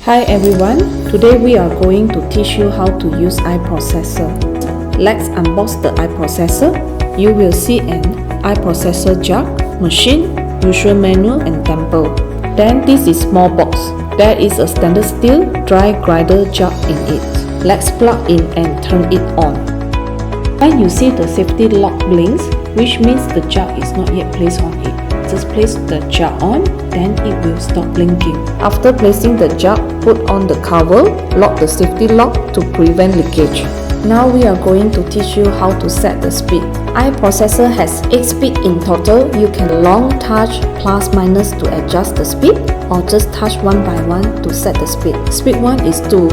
Hi everyone, today we are going to teach you how to use iProcessor. Let's unbox the iProcessor. You will see an iProcessor jug, machine, user manual and temple. Then this is small box. There is a stainless steel dry grinder jug in it. Let's plug in and turn it on. When you see the safety lock blinks, which means the jug is not yet placed on it. Just place the jug on, then it will stop blinking. After placing the jug, put on the cover, lock the safety lock to prevent leakage. Now we are going to teach you how to set the speed. iProcessor has 8 speed in total. You can long touch plus minus to adjust the speed, or just touch one by one to set the speed. Speed 1 is 2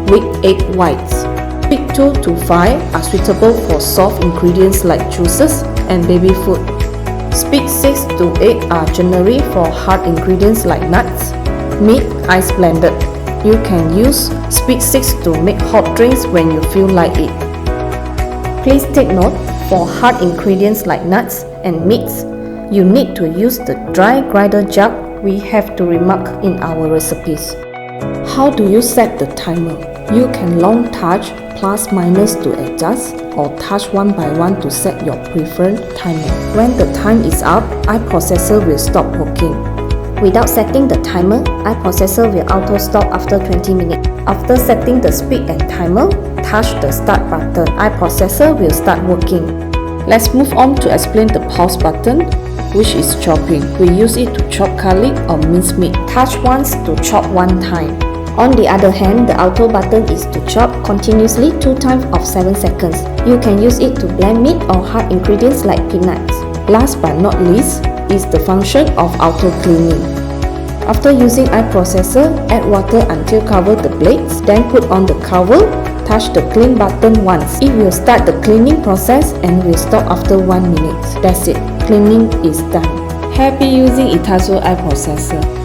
with 8 whites. Speed 2 to 5 are suitable for soft ingredients like juices and baby food. Speed 6 to 8 are generally for hard ingredients like nuts, meat, ice blended. You can use speed 6 to make hot drinks when you feel like it. Please take note, for hard ingredients like nuts and meats, you need to use the dry grinder jug we have to remark in our recipes. How do you set the timer? You can long touch plus minus to adjust, or touch one by one to set your preferred timer. When the time is up, iProcessor will stop working. Without setting the timer, iProcessor will auto stop after 20 minutes. After setting the speed and timer, touch the start button. iProcessor will start working. Let's move on to explain the pause button, which is chopping. We use it to chop garlic or minced meat. Touch once to chop one time. On the other hand, the auto button is to chop continuously 2 times of 7 seconds. You can use it to blend meat or hard ingredients like peanuts. Last but not least is the function of auto cleaning. After using iProcessor, add water until cover the blades, then put on the cover, touch the clean button once. It will start the cleaning process and will stop after 1 minute. That's it, cleaning is done. Happy using iTAZZO iProcessor.